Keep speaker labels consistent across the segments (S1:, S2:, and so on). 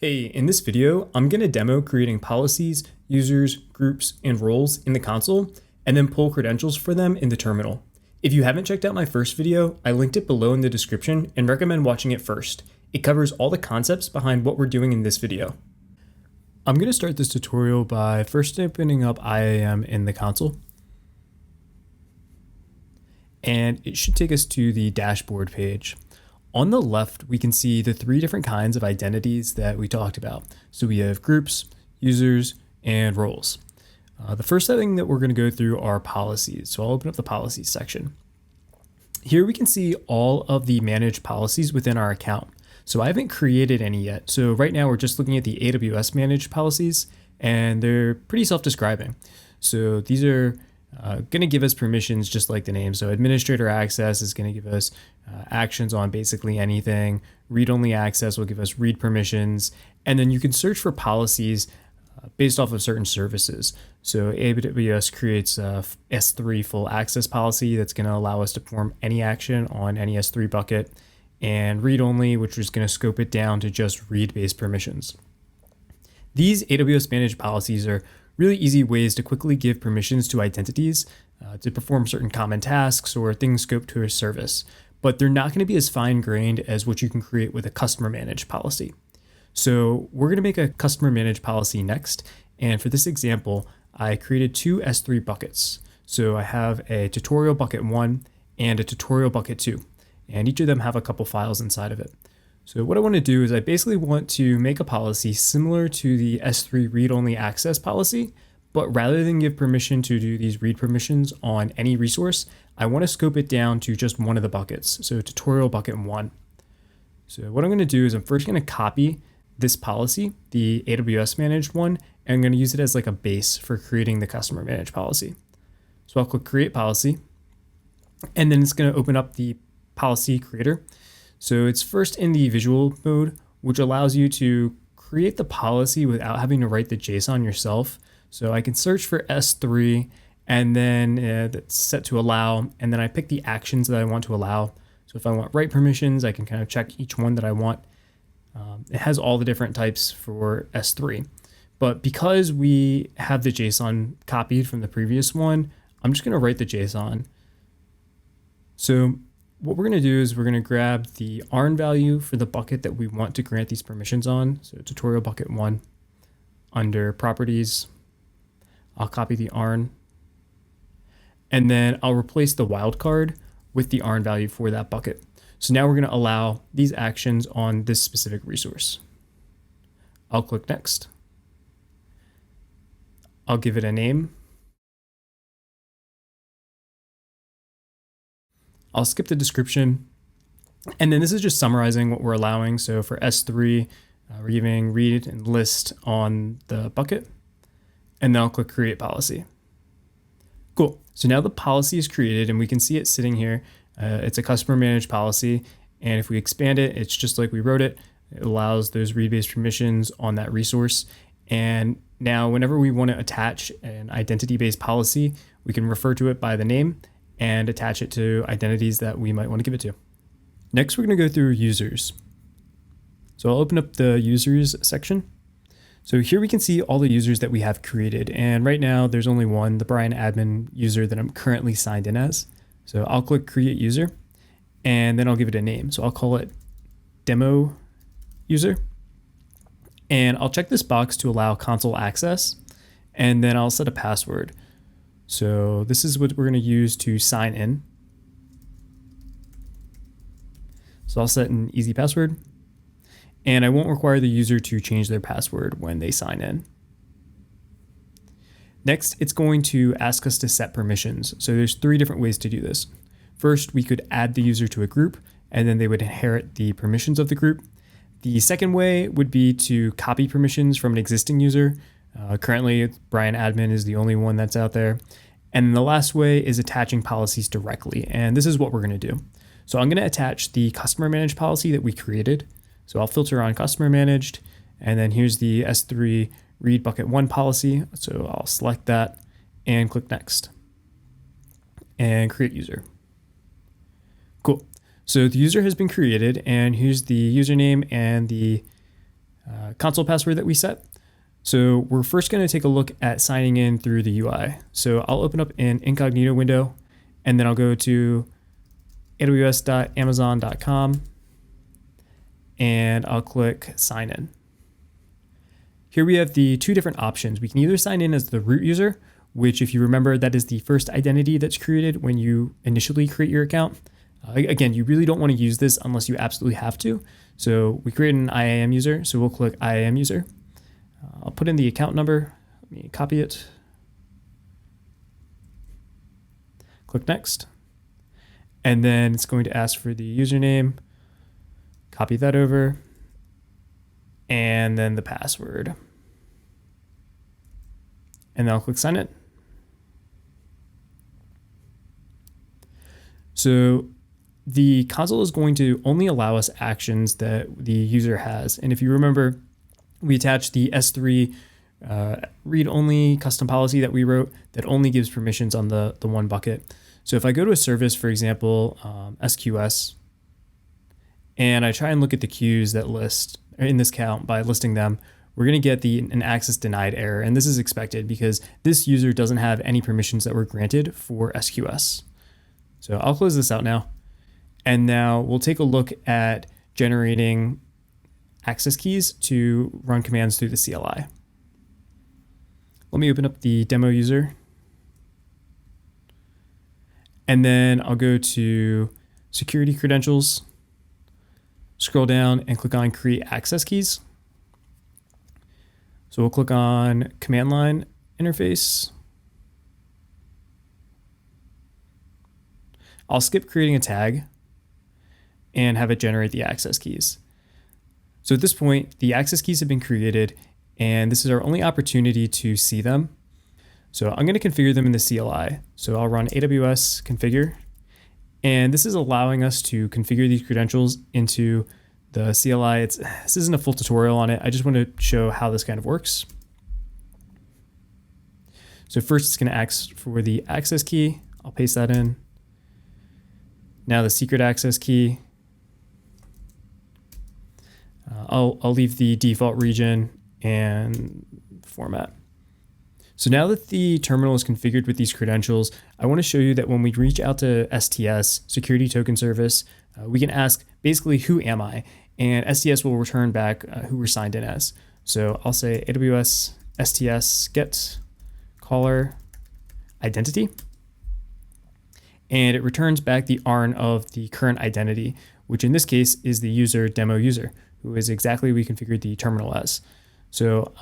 S1: Hey, in this video, I'm going to demo creating policies, users, groups, and roles in the console, and then pull credentials for them in the terminal. If you haven't checked out my first video, I linked it below in the description and recommend watching it first. It covers all the concepts behind what we're doing in this video. I'm going to start this tutorial by first opening up IAM in the console. And it should take us to the dashboard page. On the left, we can see the three different kinds of identities that we talked about. So we have groups, users, and roles. The first thing that we're going to go through are policies. So I'll open up the policies section. Here we can see all of the managed policies within our account. So I haven't created any yet. So right now we're just looking at the AWS managed policies, and they're pretty self-describing. So these are going to give us permissions just like the name. So administrator access is going to give us actions on basically anything. Read-only access will give us read permissions. And then you can search for policies based off of certain services. So AWS creates a S3 full access policy that's going to allow us to perform any action on any S3 bucket, and read-only, which is going to scope it down to just read-based permissions. These AWS managed policies are really easy ways to quickly give permissions to identities to perform certain common tasks or things scoped to a service, but they're not going to be as fine-grained as what you can create with a customer managed policy. So we're going to make a customer managed policy next, and for this example, I created two S3 buckets. So I have a tutorial bucket 1 and a tutorial bucket 2, and each of them have a couple files inside of it. So what I want to do is I basically want to make a policy similar to the S3 read-only access policy, but rather than give permission to do these read permissions on any resource, I want to scope it down to just one of the buckets, so tutorial bucket 1. So what I'm going to do is I'm first going to copy this policy, the AWS managed one, and I'm going to use it as like a base for creating the customer managed policy. So I'll click create policy, and then it's going to open up the policy creator. So it's first in the visual mode, which allows you to create the policy without having to write the JSON yourself. So I can search for S3 and then that's set to allow, and then I pick the actions that I want to allow. So if I want write permissions, I can kind of check each one that I want. It has all the different types for S3. But because we have the JSON copied from the previous one, I'm just going to write the JSON. So what we're going to do is we're going to grab the ARN value for the bucket that we want to grant these permissions on. So tutorial bucket 1, under properties, I'll copy the ARN, and then I'll replace the wildcard with the ARN value for that bucket. So now we're going to allow these actions on this specific resource. I'll click next. I'll give it a name. I'll skip the description, and then this is just summarizing what we're allowing. So for S3, we're giving read and list on the bucket, and then I'll click create policy. Cool. So now the policy is created, and we can see it sitting here. It's a customer managed policy, and if we expand it, it's just like we wrote it. It allows those read-based permissions on that resource. And now whenever we want to attach an identity-based policy, we can refer to it by the name and attach it to identities that we might want to give it to. Next, we're going to go through users. So I'll open up the users section. So here we can see all the users that we have created. And right now there's only one, the Brian admin user that I'm currently signed in as. So I'll click create user, and then I'll give it a name. So I'll call it demo user. And I'll check this box to allow console access, and then I'll set a password. So this is what we're going to use to sign in. So I'll set an easy password, and I won't require the user to change their password when they sign in. Next, it's going to ask us to set permissions. So there's three different ways to do this. First, we could add the user to a group, and then they would inherit the permissions of the group. The second way would be to copy permissions from an existing user. Currently, Brian admin is the only one that's out there. And the last way is attaching policies directly. And this is what we're going to do. So I'm going to attach the customer managed policy that we created. So I'll filter on customer managed. And then here's the S3 read bucket 1 policy. So I'll select that and click next and create user. Cool. So the user has been created, and here's the username and the console password that we set. So we're first going to take a look at signing in through the UI. So I'll open up an incognito window, and then I'll go to aws.amazon.com, and I'll click sign in. Here we have the two different options. We can either sign in as the root user, which, if you remember, that is the first identity that's created when you initially create your account. Again, you really don't want to use this unless you absolutely have to. So we create an IAM user, so we'll click IAM user. I'll put in the account number. Let me copy it. Click next. And then it's going to ask for the username. Copy that over. And then the password. And then I'll click sign in. So the console is going to only allow us actions that the user has. And if you remember, we attached the S3 read-only custom policy that we wrote that only gives permissions on the one bucket. So if I go to a service, for example, SQS, and I try and look at the queues that list in this count by listing them, we're going to get an access denied error. And this is expected because this user doesn't have any permissions that were granted for SQS. So I'll close this out now. And now we'll take a look at generating access keys to run commands through the CLI. Let me open up the demo user. And then I'll go to security credentials, scroll down and click on create access keys. So we'll click on command line interface. I'll skip creating a tag and have it generate the access keys. So at this point, the access keys have been created, and this is our only opportunity to see them. So I'm going to configure them in the CLI. So I'll run AWS configure, and this is allowing us to configure these credentials into the CLI. This isn't a full tutorial on it. I just want to show how this kind of works. So first it's going to ask for the access key. I'll paste that in. Now the secret access key. I'll leave the default region and format. So now that the terminal is configured with these credentials, I want to show you that when we reach out to STS, Security Token Service, we can ask basically, who am I? And STS will return back who we're signed in as. So I'll say AWS STS get caller identity. And it returns back the ARN of the current identity, which in this case is the user demo user, who is exactly we configured the terminal as. So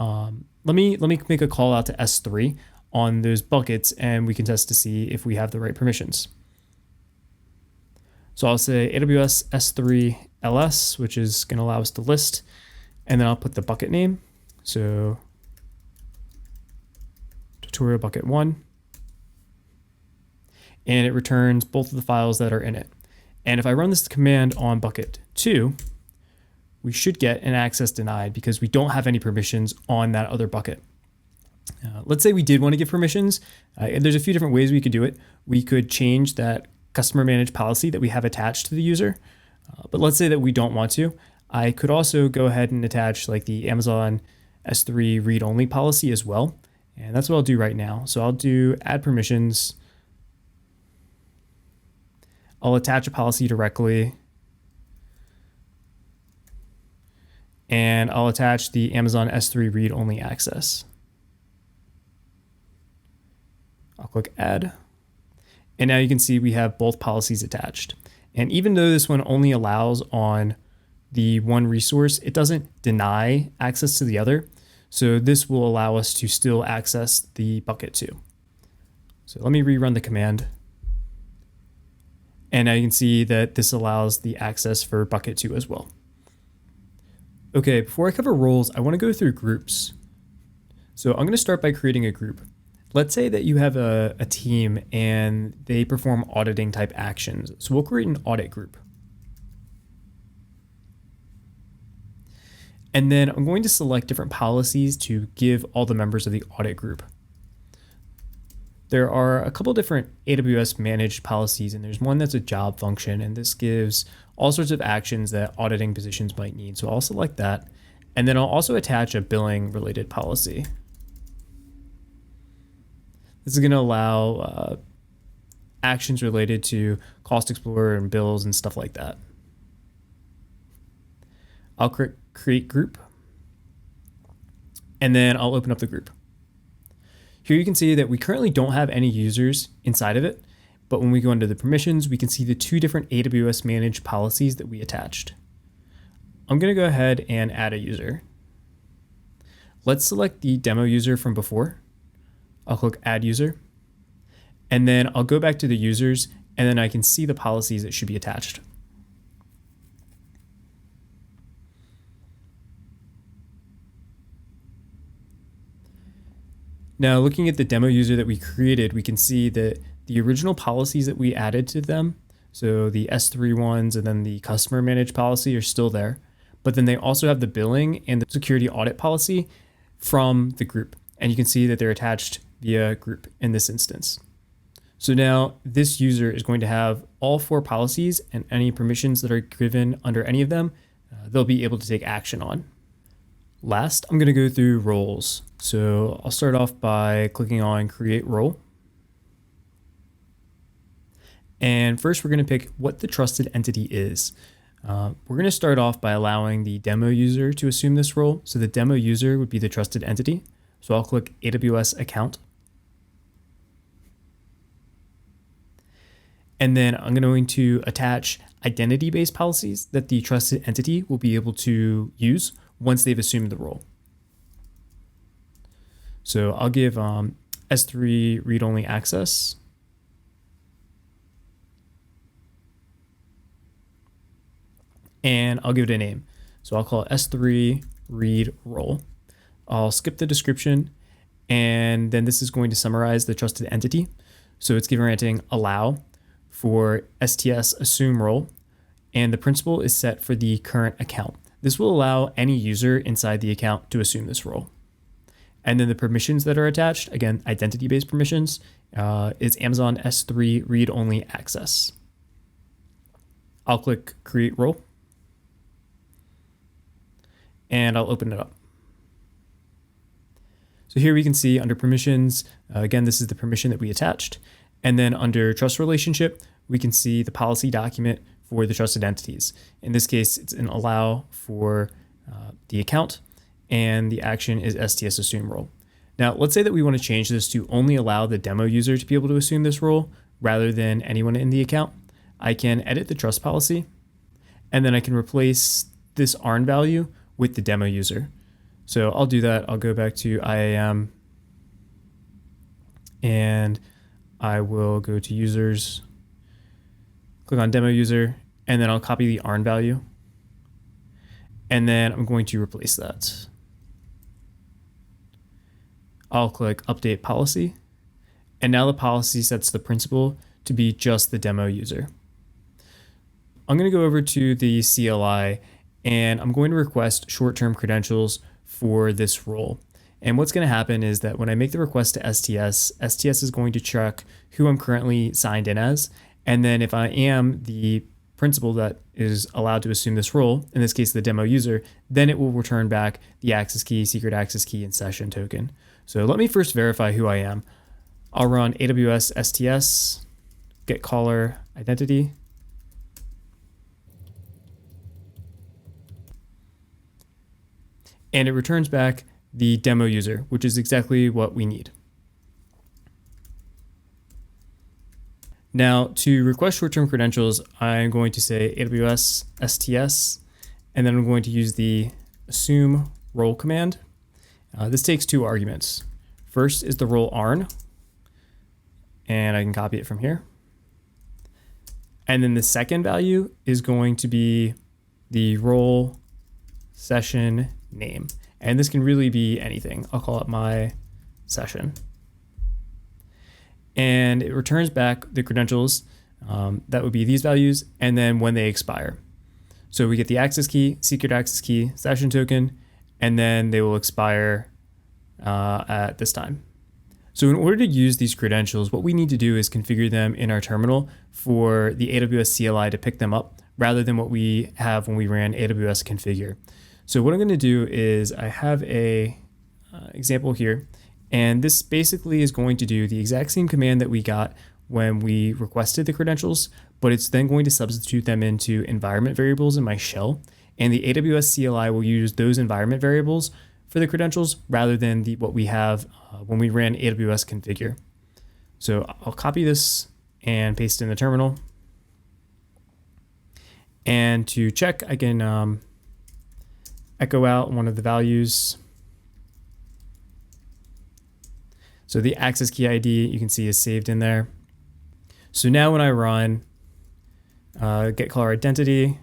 S1: let me make a call out to S3 on those buckets, and we can test to see if we have the right permissions. So I'll say AWS S3 LS, which is going to allow us to list, and then I'll put the bucket name. So tutorial bucket 1. And it returns both of the files that are in it. And if I run this command on bucket 2, we should get an access denied because we don't have any permissions on that other bucket. Let's say we did want to give permissions. There's a few different ways we could do it. We could change that customer managed policy that we have attached to the user. But let's say that we don't want to. I could also go ahead and attach like the Amazon S3 read-only policy as well. And that's what I'll do right now. So I'll do add permissions. I'll attach a policy directly. And I'll attach the Amazon S3 read-only access. I'll click add. And now you can see we have both policies attached. And even though this one only allows on the one resource, it doesn't deny access to the other. So this will allow us to still access the bucket 2. So let me rerun the command. And now you can see that this allows the access for bucket 2 as well. Okay, before I cover roles, I want to go through groups. So I'm going to start by creating a group. Let's say that you have a team and they perform auditing type actions. So we'll create an audit group. And then I'm going to select different policies to give all the members of the audit group. There are a couple different AWS managed policies, and there's one that's a job function, and this gives all sorts of actions that auditing positions might need. So I'll select that. And then I'll also attach a billing related policy. This is going to allow actions related to Cost Explorer and bills and stuff like that. I'll create group, and then I'll open up the group. Here you can see that we currently don't have any users inside of it, but when we go into the permissions, we can see the two different AWS managed policies that we attached. I'm going to go ahead and add a user. Let's select the demo user from before. I'll click add user, and then I'll go back to the users, and then I can see the policies that should be attached. Now, looking at the demo user that we created, we can see that the original policies that we added to them, so the S3 ones and then the customer managed policy, are still there. But then they also have the billing and the security audit policy from the group. And you can see that they're attached via group in this instance. So now this user is going to have all 4 policies, and any permissions that are given under any of them, they'll be able to take action on. Last, I'm going to go through roles. So I'll start off by clicking on create role. And first we're going to pick what the trusted entity is. We're going to start off by allowing the demo user to assume this role. So the demo user would be the trusted entity. So I'll click AWS account. And then I'm going to attach identity-based policies that the trusted entity will be able to use once they've assumed the role. So I'll give S3 read-only access. And I'll give it a name. So I'll call it S3 read role. I'll skip the description, and then this is going to summarize the trusted entity. So it's granting allow for STS assume role, and the principal is set for the current account. This will allow any user inside the account to assume this role. And then the permissions that are attached, again, identity-based permissions, is Amazon S3 read-only access. I'll click create role, and I'll open it up. So here we can see under permissions, again, this is the permission that we attached. And then under trust relationship, we can see the policy document for the trusted entities. In this case, it's an allow for the account, and the action is STS assume role. Now, let's say that we want to change this to only allow the demo user to be able to assume this role rather than anyone in the account. I can edit the trust policy, and then I can replace this ARN value with the demo user. So I'll do that. I'll go back to IAM, and I will go to users, click on demo user, and then I'll copy the ARN value. And then I'm going to replace that. I'll click update policy. And now the policy sets the principal to be just the demo user. I'm going to go over to the CLI, and I'm going to request short-term credentials for this role. And what's going to happen is that when I make the request to STS, STS is going to check who I'm currently signed in as. And then if I am the principal that is allowed to assume this role, in this case, the demo user, then it will return back the access key, secret access key, and session token. So let me first verify who I am. I'll run AWS STS, get caller identity. And it returns back the demo user, which is exactly what we need. Now, to request short-term credentials, I'm going to say AWS STS, and then I'm going to use the assume role command. This takes 2 arguments. First is the role ARN, and I can copy it from here. And then the second value is going to be the role session name. And this can really be anything. I'll call it my session. And it returns back the credentials. That would be these values, and then when they expire. So we get the access key, secret access key, session token, and then they will expire at this time. So in order to use these credentials, what we need to do is configure them in our terminal for the AWS CLI to pick them up, rather than what we have when we ran AWS configure. So what I'm going to do is I have a example here, and this basically is going to do the exact same command that we got when we requested the credentials, but it's then going to substitute them into environment variables in my shell. And the AWS CLI will use those environment variables for the credentials rather than what we have when we ran AWS configure. So I'll copy this and paste it in the terminal. And to check, I can echo out one of the values. So the access key ID you can see is saved in there. So now when I run get caller identity,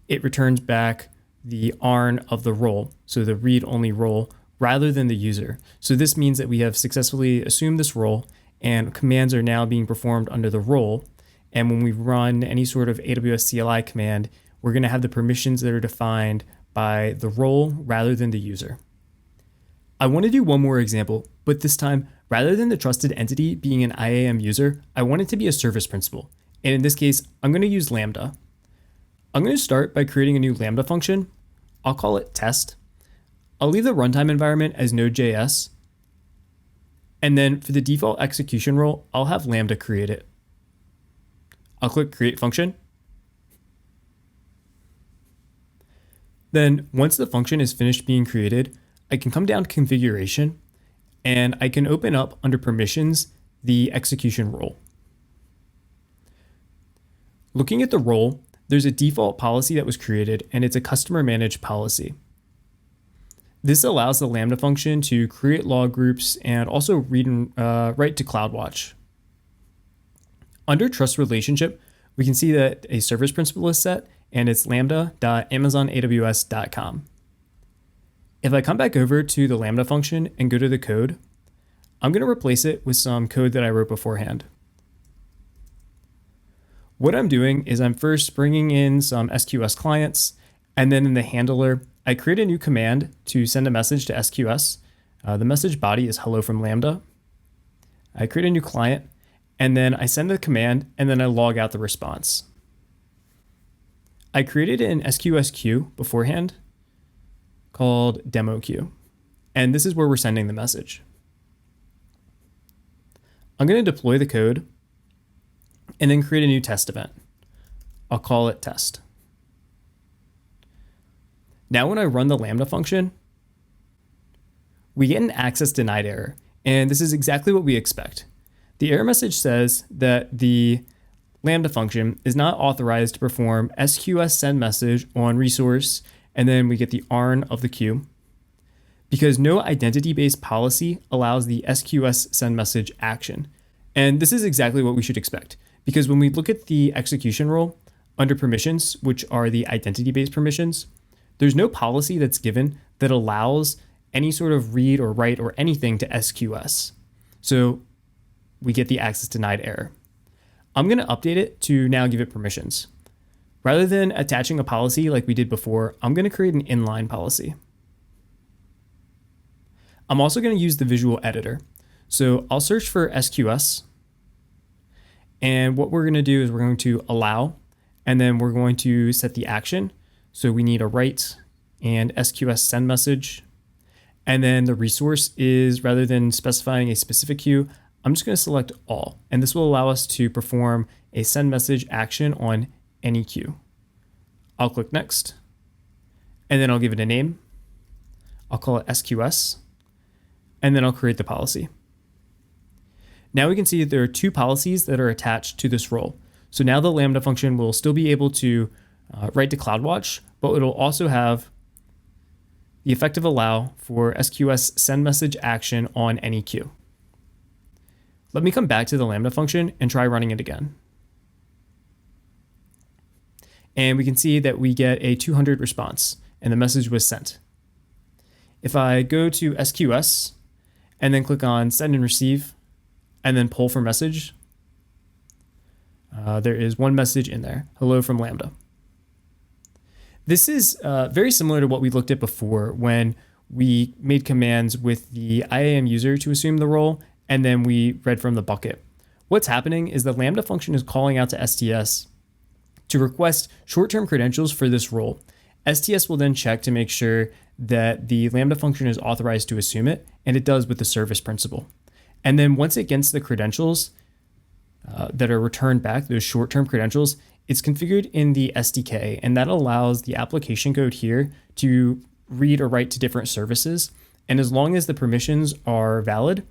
S1: it returns back the ARN of the role, so the read-only role, rather than the user. So this means that we have successfully assumed this role, and commands are now being performed under the role. And when we run any sort of AWS CLI command, we're going to have the permissions that are defined by the role rather than the user. I want to do one more example, but this time, rather than the trusted entity being an IAM user, I want it to be a service principal. And in this case, I'm going to use Lambda. I'm going to start by creating a new Lambda function. I'll call it test. I'll leave the runtime environment as Node.js. And then for the default execution role, I'll have Lambda create it. I'll click create function. Then once the function is finished being created, I can come down to configuration and I can open up under permissions the execution role. Looking at the role, there's a default policy that was created and it's a customer managed policy. This allows the Lambda function to create log groups and also read and write to CloudWatch. Under trust relationship, we can see that a service principal is set and it's lambda.amazonaws.com. If I come back over to the Lambda function and go to the code, I'm going to replace it with some code that I wrote beforehand. What I'm doing is I'm first bringing in some SQS clients, and then in the handler, I create a new command to send a message to SQS. The message body is hello from Lambda. I create a new client, and then I send the command, and then I log out the response. I created an SQS queue beforehand called demo queue, and this is where we're sending the message. I'm going to deploy the code and then create a new test event. I'll call it test. Now when I run the Lambda function, we get an access denied error, and this is exactly what we expect. The error message says that the Lambda function is not authorized to perform SQS send message on resource, and then we get the ARN of the queue, because no identity-based policy allows the SQS send message action. And this is exactly what we should expect, because when we look at the execution role under permissions, which are the identity-based permissions, there's no policy that's given that allows any sort of read or write or anything to SQS. So we get the access denied error. I'm going to update it to now give it permissions. Rather than attaching a policy like we did before, I'm going to create an inline policy. I'm also going to use the visual editor. So I'll search for SQS. And what we're going to do is we're going to allow, and then we're going to set the action. So we need a write and SQS send message. And then the resource is, rather than specifying a specific queue, I'm just going to select all. And this will allow us to perform a send message action on any queue. I'll click next, and then I'll give it a name. I'll call it SQS, and then I'll create the policy. Now we can see that there are two policies that are attached to this role. So now the Lambda function will still be able to write to CloudWatch, but it'll also have the effective allow for SQS send message action on any queue. Let me come back to the Lambda function and try running it again. And we can see that we get a 200 response and the message was sent. If I go to SQS and then click on send and receive and then poll for message, there is one message in there, hello from Lambda. This is very similar to what we looked at before when we made commands with the IAM user to assume the role, and then we read from the bucket. What's happening is the Lambda function is calling out to STS to request short-term credentials for this role. STS will then check to make sure that the Lambda function is authorized to assume it, and it does with the service principal. And then once it gets the credentials that are returned back, those short-term credentials, it's configured in the SDK, and that allows the application code here to read or write to different services. And as long as the permissions are valid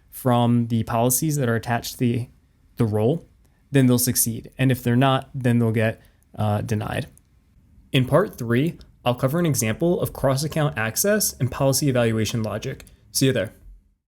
S1: from the policies that are attached to the role, then they'll succeed. And if they're not, then they'll get denied. In part 3, I'll cover an example of cross-account access and policy evaluation logic. See you there.